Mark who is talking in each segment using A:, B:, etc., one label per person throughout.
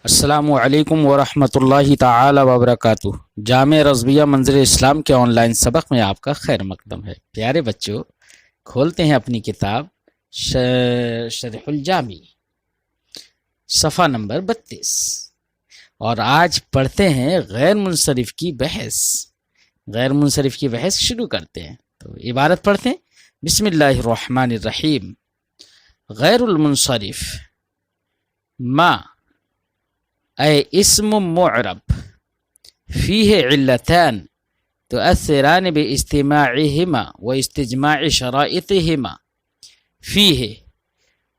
A: السلام علیکم ورحمۃ اللہ تعالی وبرکاتہ۔ جامع رضویہ منظر اسلام کے آن لائن سبق میں آپ کا خیر مقدم ہے۔ پیارے بچوں، کھولتے ہیں اپنی کتاب شرح الجامی، صفحہ نمبر 32، اور آج پڑھتے ہیں غیر منصرف کی بحث۔ غیر منصرف کی بحث شروع کرتے ہیں، تو عبارت پڑھتے ہیں۔ بسم اللہ الرحمن الرحیم۔ غیر المنصرف ما أي اسم معرب فيه علتان تؤثران باجتماعهما واستجماع شرائطهما فيه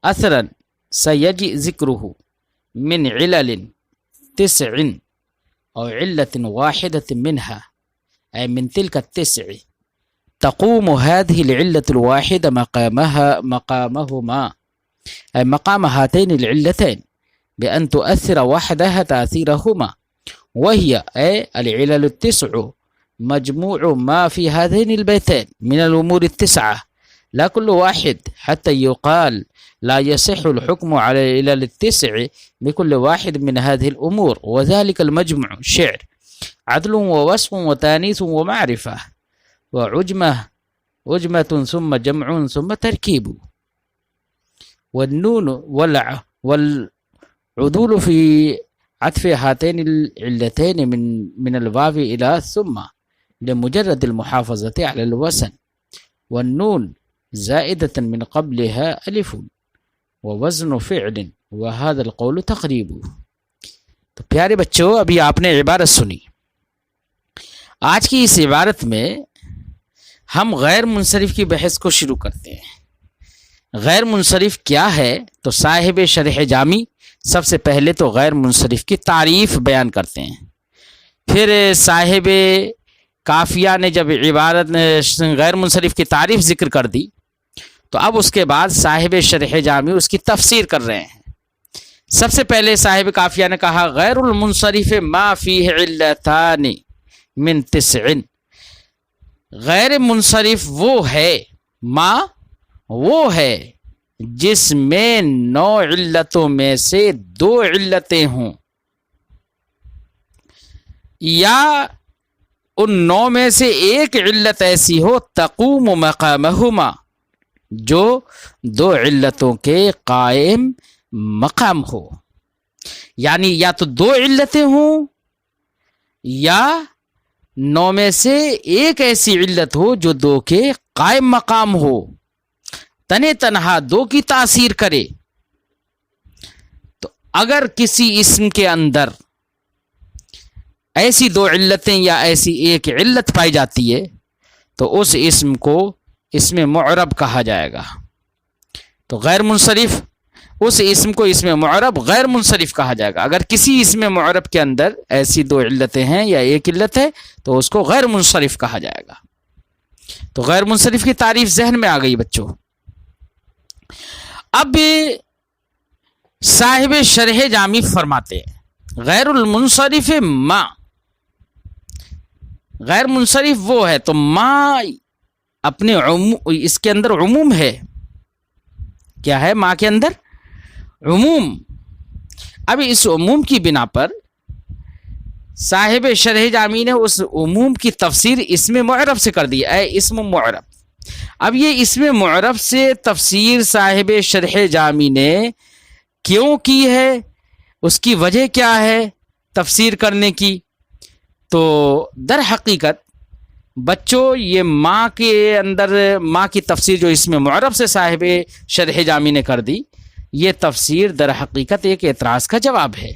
A: أثرا سيجي ذكره من علل 9 أو علة واحدة منها، أي من تلك 9 تقوم هذه العلة الواحدة مقامهما، أي مقام هاتين العلتين، بأن تؤثر وحدها تأثيرهما، وهي أي العلل 9 مجموع ما في هذين البيتين من الأمور 9، لا كل واحد، حتى يقال لا يصح الحكم على العلل 9 بكل واحد من هذه الأمور، وذلك المجموع شعر، عدل ووصف وتانيث ومعرفة وعجمة ثم جمع ثم تركيب، والنون والعدول في عطف هاتين العلتين من الواو إلى ثم لمجرد المحافظة على الوزن، والنون زائدة من قبلها ألف ووزن فعل، وهذا القول تقريب۔ تو پیارے بچوں، ابھی آپ نے عبارت سنی۔ آج کی اس عبارت میں ہم غیر منصرف کی بحث کو شروع کرتے ہیں۔ غیر منصرف کیا ہے؟ تو صاحب شرح جامی سب سے پہلے تو غیر منصرف کی تعریف بیان کرتے ہیں، پھر صاحب کافیہ نے جب عبارت غیر منصرف کی تعریف ذکر کر دی تو اب اس کے بعد صاحب شرح جامی اس کی تفسیر کر رہے ہیں۔ سب سے پہلے صاحب کافیہ نے کہا غیر المنصرف ما فیہ علتان من 9، غیر منصرف وہ ہے، وہ ہے جس میں 9 علتوں میں سے 2 علتیں ہوں، یا ان 9 میں سے ایک علت ایسی ہو تقوم مقامہما، جو 2 علتوں کے قائم مقام ہو، یعنی یا تو 2 علتیں ہوں یا 9 میں سے ایک ایسی علت ہو جو 2 کے قائم مقام ہو، تنے تنہا 2 کی تاثیر کرے۔ تو اگر کسی اسم کے اندر ایسی 2 علتیں یا ایسی ایک علت پائی جاتی ہے تو اس اسم کو اسم معرب کہا جائے گا۔ تو غیر منصرف، اس اسم کو اسم معرب غیر منصرف کہا جائے گا۔ اگر کسی اسم معرب کے اندر ایسی 2 علتیں ہیں یا ایک علت ہے تو اس کو غیر منصرف کہا جائے گا۔ تو غیر منصرف کی تعریف ذہن میں آ گئی بچوں۔ اب صاحب شرح جامی فرماتے ہیں غیر المنصرف ما، غیر منصرف وہ ہے، تو ما اپنے اس کے اندر عموم ہے۔ کیا ہے؟ ما کے اندر عموم۔ اب اس عموم کی بنا پر صاحب شرح جامی نے اس عموم کی تفسیر اسم معرب سے کر دی، اے اسم معرب۔ اب یہ اسم معرب سے تفسیر صاحب شرح جامی نے کیوں کی ہے، اس کی وجہ کیا ہے تفسیر کرنے کی؟ تو در حقیقت بچوں، یہ ماں کے اندر ماں کی تفسیر جو اسم معرب سے صاحب شرح جامی نے کر دی، یہ تفسیر در حقیقت ایک اعتراض کا جواب ہے۔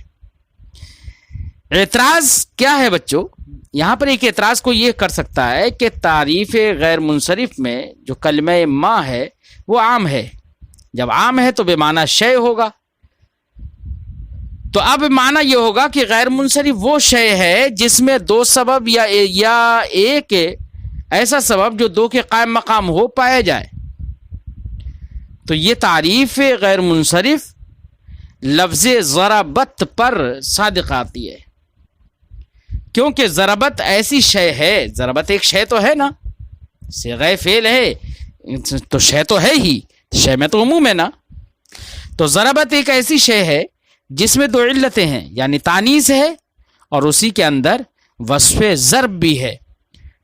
A: اعتراض کیا ہے بچوں؟ یہاں پر ایک اعتراض کو یہ کر سکتا ہے کہ تعریف غیر منصرف میں جو کلمہ ما ہے وہ عام ہے، جب عام ہے تو بے معنی شے ہوگا، تو اب معنی یہ ہوگا کہ غیر منصرف وہ شے ہے جس میں 2 سبب یا ایک ایسا سبب جو 2 کے قائم مقام ہو پایا جائے۔ تو یہ تعریف غیر منصرف لفظ ضربت پر صادق آتی ہے، کیونکہ ضربت ایسی شے ہے، ضربت ایک شے تو ہے نا، صیغہ فعل ہے تو شے تو ہے ہی، شے میں تو عموم ہے نا۔ تو ضربت ایک ایسی شے ہے جس میں دو علتیں ہیں، یعنی تانیث ہے اور اسی کے اندر وصف ضرب بھی ہے،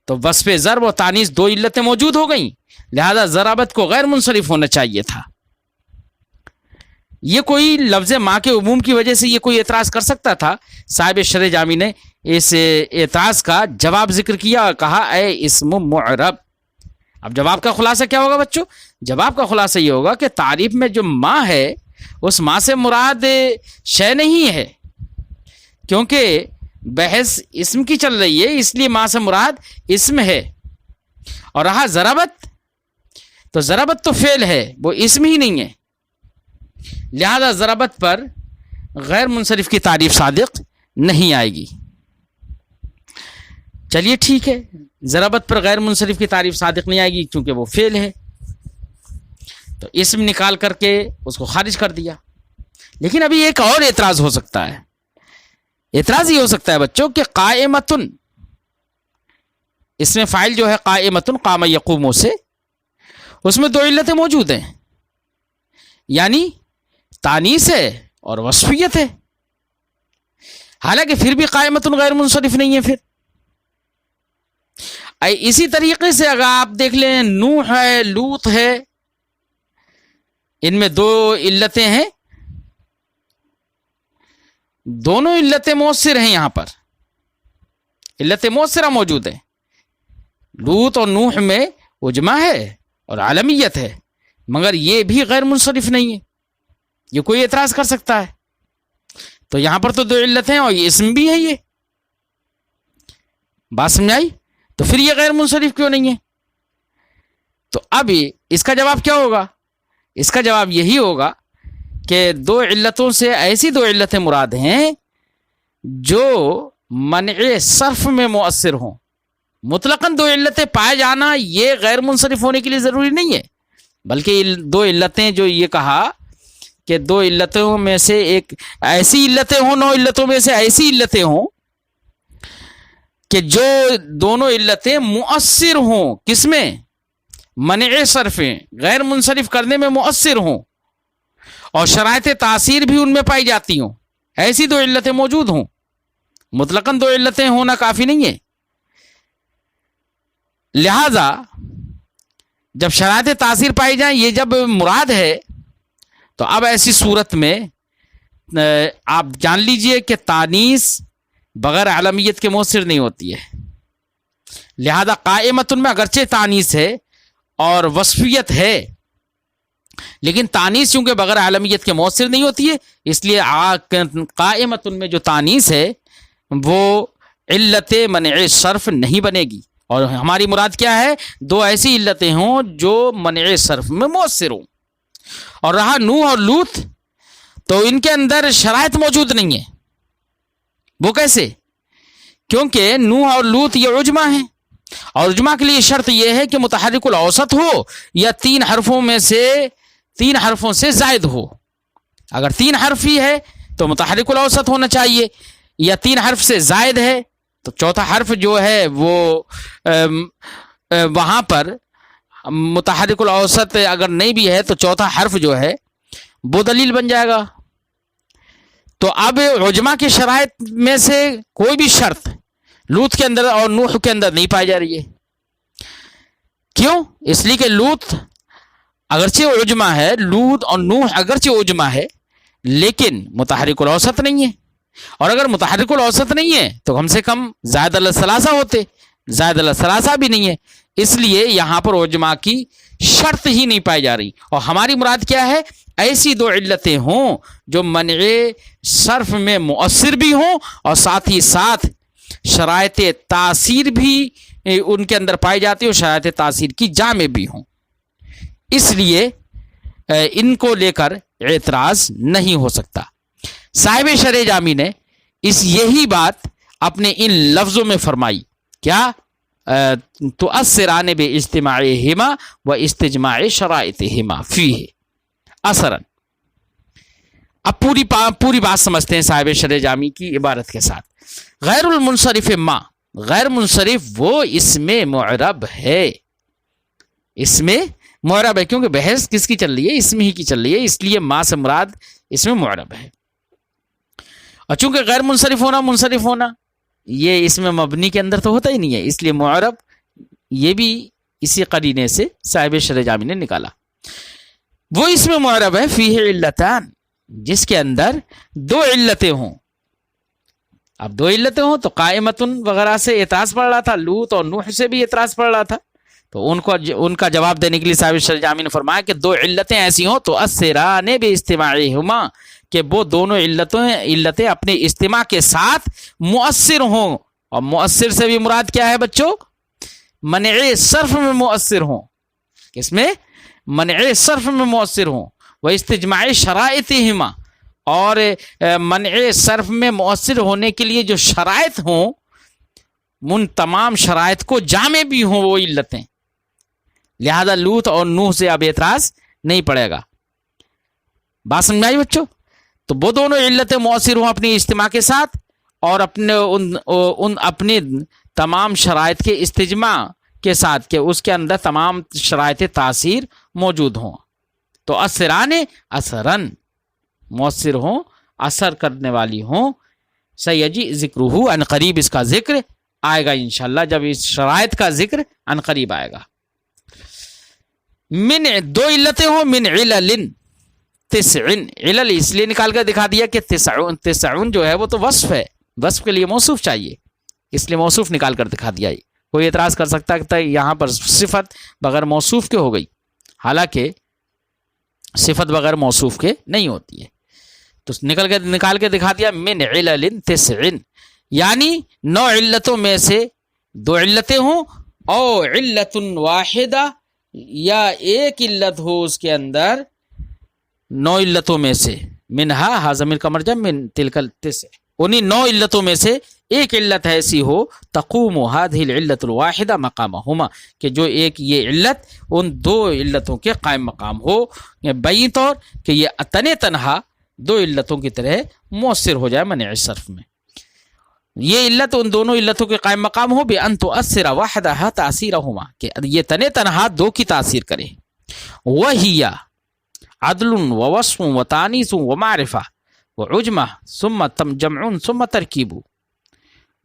A: تو وصف ضرب اور تانیث دو علتیں موجود ہو گئیں، لہذا ضرابت کو غیر منصرف ہونا چاہیے تھا۔ یہ کوئی لفظ ماں کے عموم کی وجہ سے یہ کوئی اعتراض کر سکتا تھا؟ صاحب شرح جامی نے اس اعتراض کا جواب ذکر کیا اور کہا اے اسم معرب۔ اب جواب کا خلاصہ کیا ہوگا بچوں؟ جواب کا خلاصہ یہ ہوگا کہ تعریف میں جو ماں ہے اس ماں سے مراد شے نہیں ہے، کیونکہ بحث اسم کی چل رہی ہے، اس لیے ماں سے مراد اسم ہے۔ اور رہا ضربت، تو ضربت تو فعل ہے، وہ اسم ہی نہیں ہے، لہذا ضربت پر غیر منصرف کی تعریف صادق نہیں آئے گی۔ چلیے ٹھیک ہے، ضربت پر غیر منصرف کی تعریف صادق نہیں آئے گی کیونکہ وہ فعل ہے، تو اسم نکال کر کے اس کو خارج کر دیا۔ لیکن ابھی ایک اور اعتراض ہو سکتا ہے، اعتراض یہ ہو سکتا ہے بچوں کہ قائمتن، اس میں فاعل جو ہے قائمتن قام یقوم سے، اس میں دو علتیں موجود ہیں، یعنی تانیث ہے اور وصفیت ہے، حالانکہ پھر بھی قائمتن غیر منصرف نہیں ہے۔ پھر اسی طریقے سے اگر آپ دیکھ لیں نوح ہے، لوط ہے، ان میں دو علتیں ہیں، دونوں علتیں مؤثر ہیں، یہاں پر علت مؤثرہ موجود ہے۔ لوط اور نوح میں اجماع ہے اور عالمیت ہے، مگر یہ بھی غیر منصرف نہیں ہے، یہ کوئی اعتراض کر سکتا ہے۔ تو یہاں پر تو دو علتیں ہیں اور یہ اسم بھی ہے، یہ بات سمجھائی؟ تو پھر یہ غیر منصرف کیوں نہیں ہے؟ تو اب اس کا جواب کیا ہوگا؟ اس کا جواب یہی ہوگا کہ دو علتوں سے ایسی دو علتیں مراد ہیں جو منع صرف میں مؤثر ہوں۔ مطلقاً دو علتیں پائے جانا یہ غیر منصرف ہونے کے لیے ضروری نہیں ہے، بلکہ دو علتیں جو یہ کہا کہ دو علتوں میں سے ایک ایسی علتیں ہوں، 9 علتوں میں سے ایسی علتیں ہوں کہ جو دونوں علتیں مؤثر ہوں، کس میں؟ منع صرف، غیر منصرف کرنے میں مؤثر ہوں، اور شرائط تاثیر بھی ان میں پائی جاتی ہوں، ایسی دو علتیں موجود ہوں۔ مطلقاً دو علتیں ہونا کافی نہیں ہے، لہذا جب شرائط تاثیر پائی جائیں، یہ جب مراد ہے، تو اب ایسی صورت میں آپ جان لیجئے کہ تانیث بغیر علمیت کے مؤثر نہیں ہوتی ہے، لہذا قائمتن میں اگرچہ تانیث ہے اور وصفیت ہے، لیکن تانیث چونکہ بغیر علمیت کے مؤثر نہیں ہوتی ہے، اس لیے قائمتن میں جو تانیث ہے وہ علت منع صرف نہیں بنے گی، اور ہماری مراد کیا ہے؟ دو ایسی علتیں ہوں جو منع صرف میں مؤثر ہوں۔ اور رہا نوح اور لوط، تو ان کے اندر شرائط موجود نہیں ہے۔ وہ کیسے؟ کیونکہ نوح اور لوط یہ عجمہ ہیں، اور عجمہ کے لیے شرط یہ ہے کہ متحرک الاوسط ہو یا 3 حرفوں میں سے 3 حرفوں سے زائد ہو۔ اگر 3 حرف ہی ہے تو متحرک الاوسط ہونا چاہیے، یا 3 حرف سے زائد ہے تو چوتھا حرف جو ہے وہ وہاں پر متحرک الاوسط اگر نہیں بھی ہے تو چوتھا حرف جو ہے وہ دلیل بن جائے گا۔ تو اب عجمہ کی شرائط میں سے کوئی بھی شرط لوط کے اندر اور نوح کے اندر نہیں پائی جا رہی ہے۔ کیوں؟ اس لیے کہ لوط اگرچہ عجمہ ہے، لوط اور نوح اگرچہ عجمہ ہے، لیکن متحرک الاوسط نہیں ہے، اور اگر متحرک الاوسط نہیں ہے تو کم سے کم زائد الثلاثہ ہوتے، زائد الثلاثہ بھی نہیں ہے، اس لیے یہاں پر عجمہ کی شرط ہی نہیں پائی جا رہی۔ اور ہماری مراد کیا ہے؟ ایسی دو علتیں ہوں جو منع صرف میں مؤثر بھی ہوں اور ساتھ ہی ساتھ شرائط تاثیر بھی ان کے اندر پائی جاتی ہے اور شرائط تاثیر کی جامع بھی ہوں، اس لیے ان کو لے کر اعتراض نہیں ہو سکتا۔ صاحب شرح جامی نے یہی بات اپنے ان لفظوں میں فرمائی، کیا؟ تؤثران باجتماعہما و استجماع شرائطہما فیہ اثرا۔ اب پوری بات سمجھتے ہیں صاحب شرح جامی کی عبارت کے ساتھ۔ غیر المنصرف ما، غیر منصرف وہ اس میں معرب ہے، اس میں معرب ہے، کیونکہ بحث کس کی چل رہی ہے؟ اسم ہی کی چل رہی ہے، اس لیے ما سے مراد اس میں معرب ہے۔ اور چونکہ غیر منصرف ہونا یہ اس میں مبنی کے اندر تو ہوتا ہی نہیں ہے، اس لیے معرب یہ بھی اسی قرینے سے صاحب شرح جامی نے نکالا۔ وہ اس میں معرب ہے فیہ علتان، جس کے اندر دو علتیں ہوں۔ اب دو علتیں ہوں تو قائمتن وغیرہ سے اعتراض پڑ رہا تھا، لوط اور نوح سے بھی اعتراض پڑ رہا تھا، تو ان کا جواب دینے کے لیے صاحب شرح جامی نے فرمایا کہ دو علتیں ایسی ہوں تو اثران باجتماعہما، کہ وہ دونوں علتیں اپنے اجتماع کے ساتھ مؤثر ہوں۔ اور مؤثر سے بھی مراد کیا ہے بچوں؟ منع صرف میں مؤثر ہوں۔ کس میں؟ منع صرف میں مؤثر ہوں۔ وہ استجماع شرائطہما، اور منع صرف میں مؤثر ہونے کے لیے جو شرائط ہوں ان تمام شرائط کو جامع بھی ہوں وہ علتیں، لہذا لوط اور نوح سے اب اعتراض نہیں پڑے گا۔ بات سمجھ آئی بچوں؟ تو وہ دونوں علتیں مؤثر ہوں اپنی اجتماع کے ساتھ، اور اپنے تمام شرائط کے استجماع کے ساتھ، کہ اس کے اندر تمام شرائط تاثیر موجود ہوں، تو اثرن مؤثر ہوں، اثر کرنے والی ہوں۔ سیجی ذکرہ، عن قریب اس کا ذکر آئے گا انشاءاللہ، جب اس شرائط کا ذکر عن قریب آئے گا۔ من دو علتیں ہوں، من علل تسعن، علل اس لیے نکال کر دکھا دیا کہ تسعن جو ہے وہ تو وصف ہے، وصف کے لیے موصوف چاہیے، اس لیے موصوف نکال کر دکھا دیا۔ کوئی اعتراض کر سکتا ہے یہاں پر صفت بغیر موصوف کے ہو گئی، حالانکہ صفت بغیر موصوف کے نہیں ہوتی ہے، تو نکال کے دکھا دیا من علل تسعن، یعنی 9 علتوں میں سے 2 علتیں ہوں، او علت واحدہ، یا ایک علت ہو اس کے اندر 9 علتوں میں سے، منہا ضمیر کا مرجع من تلک التسع، انہیں 9 علتوں میں سے ایک علت ایسی ہو تقوم هذه العلت الواحدہ مقامہما، کہ جو ایک یہ علت ان 2 علتوں کے قائم مقام ہو، بین طور کہ یہ تنہا 2 علتوں کی طرح مؤثر ہو جائے منع صرف میں۔ یہ علت ان دونوں علتوں کے قائم مقام ہو بان تؤثر وحدها تاثیرہما، کہ یہ تنہا 2 کی تاثیر کرے۔ وہی عدل ووصف وتانیث ومعرفہ وعجمہ ثم جمع ثم ترکیب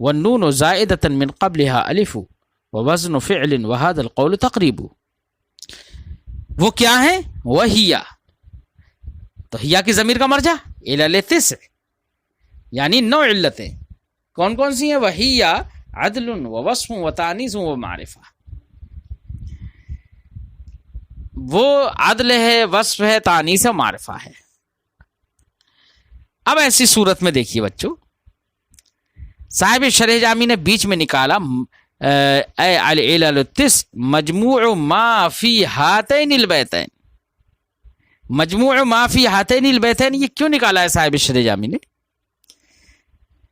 A: والنون زائدۃ من قبلها الف ووزن فعل وهذا القول تقریب۔ وہ کیا ہیں؟ وہی، تو ہیا کی ضمیر کا مرجع علل تسع، یعنی 9 علتیں کون کون سی ہیں؟ وہی عدل ووصف وتانیث ومعرفہ، وہ عدل ہے، وصف ہے، تانیث ہے، معرفہ ہے۔ اب ایسی صورت میں دیکھیے بچوں، صاحب شرح جامی نے بیچ میں نکالا اے العلل التسع مجموع ما فی ہاتین البیتین، مجموع ما فی ہاتین البیتین، یہ کیوں نکالا ہے صاحب شرح جامی نے؟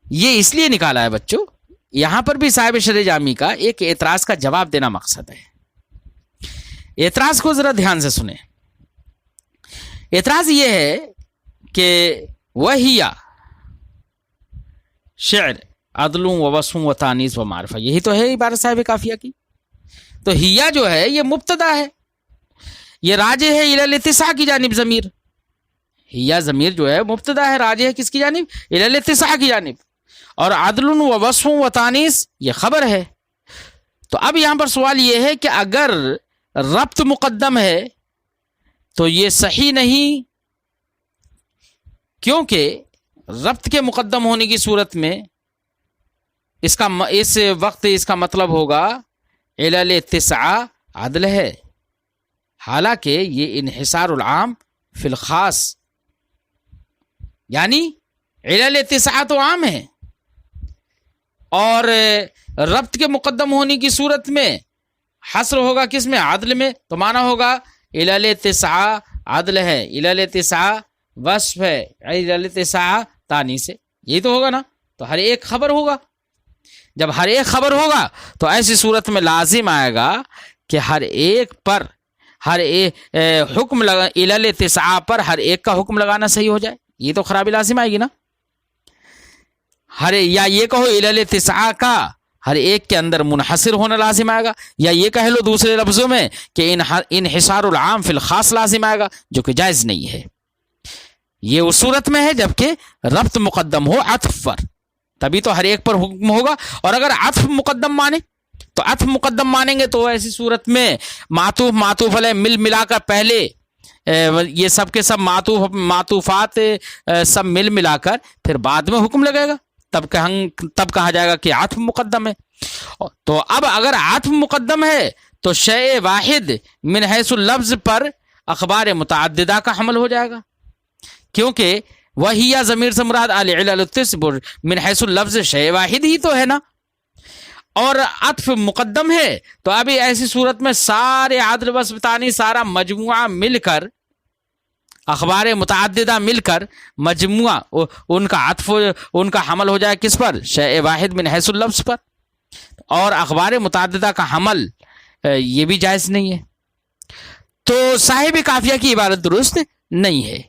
A: یہ اس لیے نکالا ہے بچوں، یہاں پر بھی صاحب شرح جامی کا ایک اعتراض کا جواب دینا مقصد ہے۔ اعتراض کو ذرا دھیان سے سنیں۔ اعتراض یہ ہے کہ وہی شعر عدل و وصف و تانیث و معرفہ، یہی تو ہے عبارت صاحب کافیہ کی، تو ہیا جو ہے یہ مبتدا ہے، یہ راجع ہے الی الاتساع کی جانب، ضمیر ہیا ضمیر جو ہے مبتدا ہے، راجع ہے کس کی جانب؟ الی الاتساع کی جانب، اور عدل و وصف و تانیث یہ خبر ہے۔ تو اب یہاں پر سوال یہ ہے کہ اگر ربط مقدم ہے تو یہ صحیح نہیں، کیونکہ ربط کے مقدم ہونے کی صورت میں اس وقت اس کا مطلب ہوگا علل تسعہ عدل ہے، حالانکہ یہ انحصار العام فی الخاص، یعنی علل تسعہ تو عام ہے، اور ربط کے مقدم ہونے کی صورت میں حصر ہوگا کس میں؟ عدل میں، تو معنی ہوگا علل تسعہ عدل ہے، علل تسعہ وصف ہے، علل تسعہ تانیث ہے، یہی تو ہوگا نا، تو ہر ایک خبر ہوگا۔ جب ہر ایک خبر ہوگا تو ایسی صورت میں لازم آئے گا کہ ہر ایک پر ہر ایک حکم لگا، علل تسعہ پر ہر ایک کا حکم لگانا صحیح ہو جائے، یہ تو خرابی لازم آئے گی نا۔ یا یہ کہو علل تسعہ کا ہر ایک کے اندر منحصر ہونا لازم آئے گا، یا یہ کہہ لو دوسرے لفظوں میں کہ انحصار العام فی الخاص لازم آئے گا، جو کہ جائز نہیں ہے۔ یہ اس صورت میں ہے جبکہ ربط مقدم ہو عطف پر، تبھی تو ہر ایک پر حکم ہوگا. اور اگر عطف مقدم مانے تو عطف مقدم مانیں گے تو ایسی صورت میں معطوف معطوف علیہ مل ملا کر پہلے یہ سب کے سب معطوفات سب مل ملا کر پھر بعد میں حکم لگے گا، تب کہا جائے گا کہ عطف مقدم ہے. تو اب اگر عطف مقدم ہے تو شیء واحد من حیث اللفظ پر اخبار متعددہ کا حمل ہو جائے گا، کیونکہ وہی ضمیر سے مراد العلل التسع من حیث اللفظ شیء واحد ہی تو ہے نا. اور عطف مقدم ہے تو ابھی ایسی صورت میں سارے عدل وصف تانی سارا مجموعہ مل کر، اخبار متعددہ مل کر مجموعہ ان کا عطف ان کا حمل ہو جائے کس پر؟ شیء واحد من حیث اللفظ پر. اور اخبار متعددہ کا حمل یہ بھی جائز نہیں ہے. تو صاحب قافیہ کی عبارت درست نہیں ہے،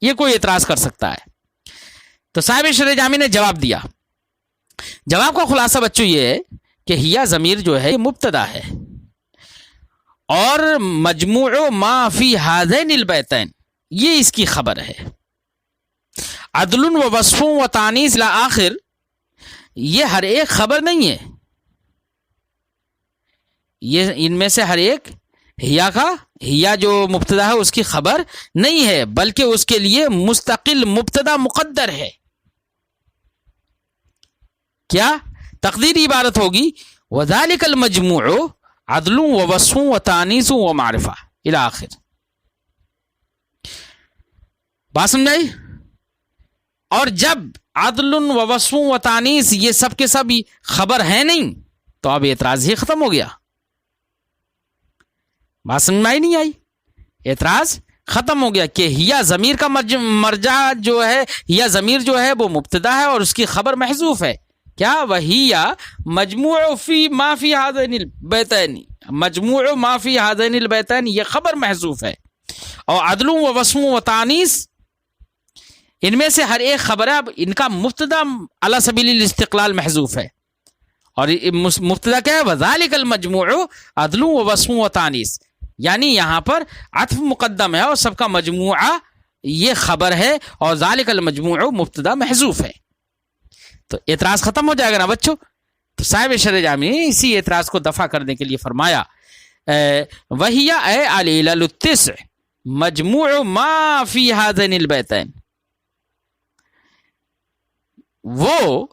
A: یہ کوئی اعتراض کر سکتا ہے. تو صاحب شرح جامی نے جواب دیا. جواب کا خلاصہ بچوں یہ ہے کہ ہیا ضمیر جو ہے یہ مبتدا ہے، اور مجموع ما فی ہذین البیتین یہ اس کی خبر ہے. عدل و وصف و تانیث لا آخر یہ ہر ایک خبر نہیں ہے، یہ ان میں سے ہر ایک ہیا جو مبتدا ہے اس کی خبر نہیں ہے، بلکہ اس کے لیے مستقل مبتدا مقدر ہے. کیا تقدیری عبارت ہوگی؟ وذالک المجموع عدل و وصف و تانیث و معرفہ الی آخر. بات سمجھائی؟ اور جب عدل و وصف و تانیث یہ سب کے سب خبر ہیں نہیں تو اب اعتراض ہی ختم ہو گیا. بات سمجھ میں نہیں آئی؟ اعتراض ختم ہو گیا کہ ہیا ضمیر کا مرجع جو ہے، ہیا ضمیر جو ہے وہ مبتدا ہے اور اس کی خبر محذوف ہے. کیا؟ وہیا مجموع فی ما فی ہذین البیتین، مجموع ما فی ہذین البیتین یہ خبر محذوف ہے، اور عدل و وصف و تانیث ان میں سے ہر ایک خبر ہے، اب ان کا مبتدا علی سبیل الاستقلال محذوف ہے. اور مبتدا کیا ہے؟ وذالک المجموع عدل و وصف و تانیث، یعنی یہاں پر عطف مقدم ہے اور سب کا مجموعہ یہ خبر ہے، اور ذالک المجموع مبتدا محذوف ہے. تو اعتراض ختم ہو جائے گا نا بچوں. تو صاحب شرح جامی نے اسی اعتراض کو دفع کرنے کے لیے فرمایا وہی اے العلل التسع مجموع ما فی ہذین البیتین، وہ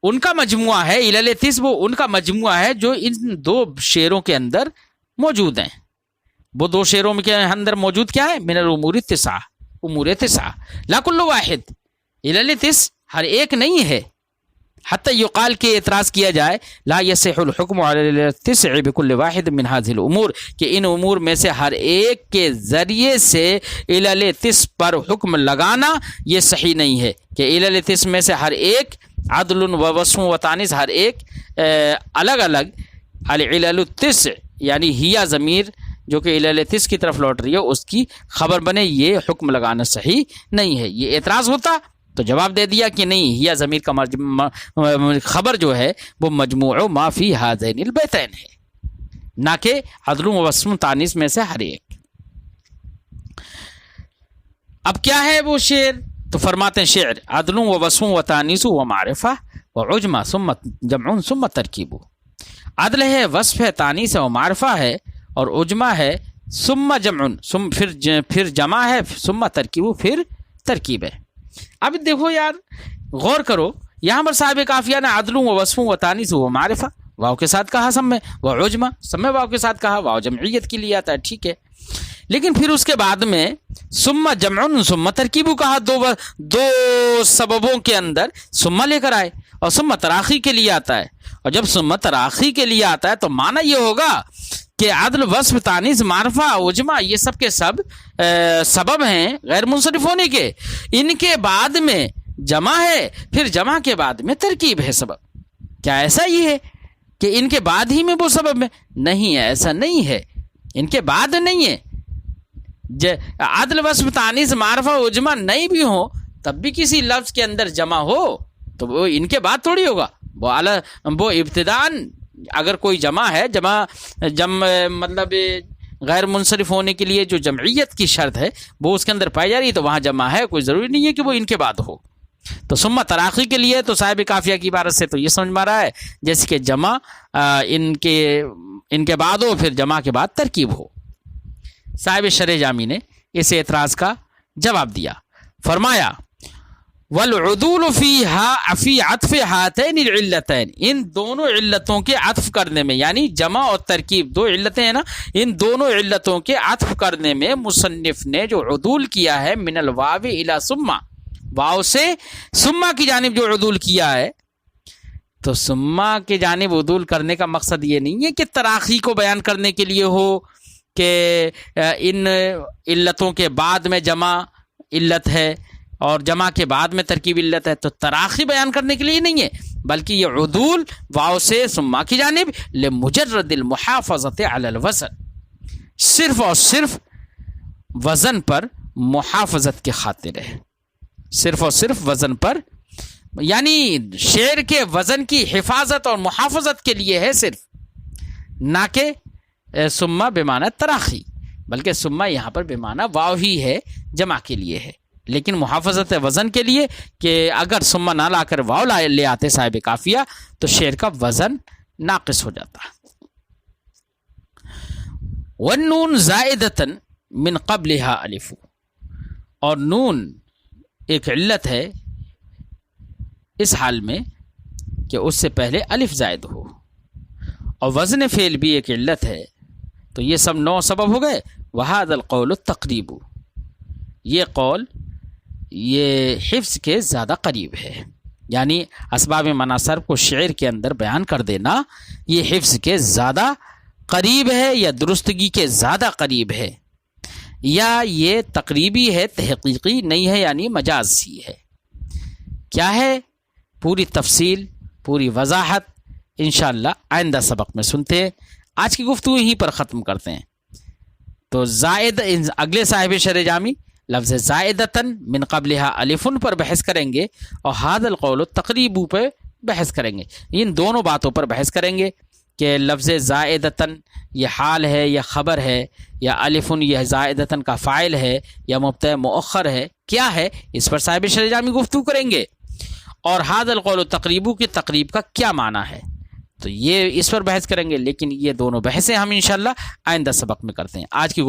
A: ان کا مجموعہ ہے، علل تسع وہ ان کا مجموعہ ہے جو ان دو شعروں کے اندر موجود ہیں. وہ دو شعروں کے اندر موجود کیا ہے؟ من الامور التسعہ، امور تسعہ لا کل واحد، علل تسع ہر ایک نہیں ہے. حتی یقال کے اعتراض کیا جائے لا یصح الحکم علی التسع بکل واحد من هذه الامور، کہ ان امور میں سے ہر ایک کے ذریعے سے علل تسع پر حکم لگانا یہ صحیح نہیں ہے، کہ علل تسع میں سے ہر ایک عدل و وصف و تانیث ہر ایک الگ الگ العلل التسع یعنی ہیا ضمیر جو کہ علل تسع کی طرف لوٹ رہی ہے اس کی خبر بنے، یہ حکم لگانا صحیح نہیں ہے. یہ اعتراض ہوتا تو جواب دے دیا کہ نہیں، ہیا ضمیر کا خبر جو ہے وہ مجموع ما فی ہذین البیتین ہے، نہ کہ عدل و وصف و تانیث میں سے ہر ایک. اب کیا ہے وہ شعر؟ تو فرماتے ہیں شعر عدل و وصف و تانیث و معرفہ و عجمہ ثم جمع ثم ترکیب. عدل ہے، وصف ہے، تانیث ہے و معرفہ ہے، اور عجمہ ہے، ثم جمع پھر جمع ہے، ثم ترکیب پھر ترکیب ہے. اب دیکھو یار غور کرو، یہاں پر صاحب قافیہ نے عدل و وصف و تانیث و معرفہ واو کے ساتھ کہا، سب میں وہ عجمہ سب میں واو کے ساتھ کہا، واو جمعیت کے لیے آتا ہے، ٹھیک ہے. لیکن پھر اس کے بعد میں ثم جمع ثم ترکیب کہا، دو سببوں کے اندر ثم لے کر آئے، اور ثم تراخی کے لیے آتا ہے. اور جب ثم تراخی کے لیے آتا ہے تو معنی یہ ہوگا کہ عدل وصف تانیث معرفہ عجمہ یہ سب کے سب سبب ہیں غیر منصرف ہونے کے، ان کے بعد میں جمع ہے، پھر جمع کے بعد میں ترکیب ہے سبب. کیا ایسا ہی ہے کہ ان کے بعد ہی میں وہ سبب ہے؟ نہیں ہے، ایسا نہیں ہے، ان کے بعد نہیں ہے. عدل وصف تانیث معرفہ عجمہ نہیں بھی ہو تب بھی کسی لفظ کے اندر جمع ہو تو وہ ان کے بعد تھوڑی ہوگا، وہ ابتداً اگر کوئی جمع ہے، جمع مطلب غیر منصرف ہونے کے لیے جو جمعیت کی شرط ہے وہ اس کے اندر پائی جا رہی ہے تو وہاں جمع ہے، کوئی ضروری نہیں ہے کہ وہ ان کے بعد ہو۔ تو ثم تراخی کے لیے تو صاحب کافیہ کی عبارت سے تو یہ سمجھ میں آ رہا ہے جیسے کہ جمع ان کے بعد ہو، پھر جمع کے بعد ترکیب ہو۔ صاحب شرح جامی نے اس اعتراض کا جواب دیا، فرمایا والعدول فی عطف ہاتین العلتین، ان دونوں علتوں کے عطف کرنے میں، یعنی جمع اور ترکیب دو علتیں ہیں نا، ان دونوں علتوں کے عطف کرنے میں مصنف نے جو عدول کیا ہے من الواو الی ثم، واو سے ثم کی جانب جو عدول کیا ہے، تو ثم کی جانب عدول کرنے کا مقصد یہ نہیں ہے کہ تراخی کو بیان کرنے کے لیے ہو کہ ان علتوں کے بعد میں جمع علت ہے اور جمع کے بعد میں ترکیب علت ہے، تو تراخی بیان کرنے کے لیے نہیں ہے، بلکہ یہ عدول واو سے ثم کی جانب لمجرد المحافظت علی الوزن، صرف اور صرف وزن پر محافظت کے خاطر ہے، صرف اور صرف وزن پر، یعنی شعر کے وزن کی حفاظت اور محافظت کے لیے ہے صرف، نہ کہ ثم بمعنی تراخی، بلکہ ثم یہاں پر بمعنی واو ہی ہے، جمع کے لیے ہے، لیکن محافظت وزن کے لیے کہ اگر ثم نہ لا کر واو لے آتے صاحب کافیہ تو شعر کا وزن ناقص ہو جاتا۔ والنون زائدتاً من قبلها الف، اور نون ایک علت ہے اس حال میں کہ اس سے پہلے الف زائد ہو، اور وزن فعل بھی ایک علت ہے، تو یہ سب 9 سبب ہو گئے۔ وہذا القول التقریب، یہ قول یہ حفظ کے زیادہ قریب ہے، یعنی اسباب منع صرف کو شعر کے اندر بیان کر دینا یہ حفظ کے زیادہ قریب ہے، یا درستگی کے زیادہ قریب ہے، یا یہ تقریبی ہے، تحقیقی نہیں ہے، یعنی مجازی ہے۔ کیا ہے پوری تفصیل، پوری وضاحت انشاءاللہ آئندہ سبق میں سنتے ہیں۔ آج کی گفتگو یہیں پر ختم کرتے ہیں۔ تو زائد اگلے صاحب شرح جامی لفظ زائدتاً من قبلها الفن پر بحث کریں گے، اور ھذا القول التقریب پہ بحث کریں گے، ان دونوں باتوں پر بحث کریں گے کہ لفظ زائدتاً یہ حال ہے یا خبر ہے، یا الفن یہ زائدتاً کا فاعل ہے یا مبتدا مؤخر ہے، کیا ہے، اس پر صاحب شرح جامی گفتگو کریں گے، اور ھذا القول التقریب کی تقریب کا کیا معنی ہے، تو یہ اس پر بحث کریں گے، لیکن یہ دونوں بحثیں ہم انشاءاللہ آئندہ سبق میں کرتے ہیں۔ آج کی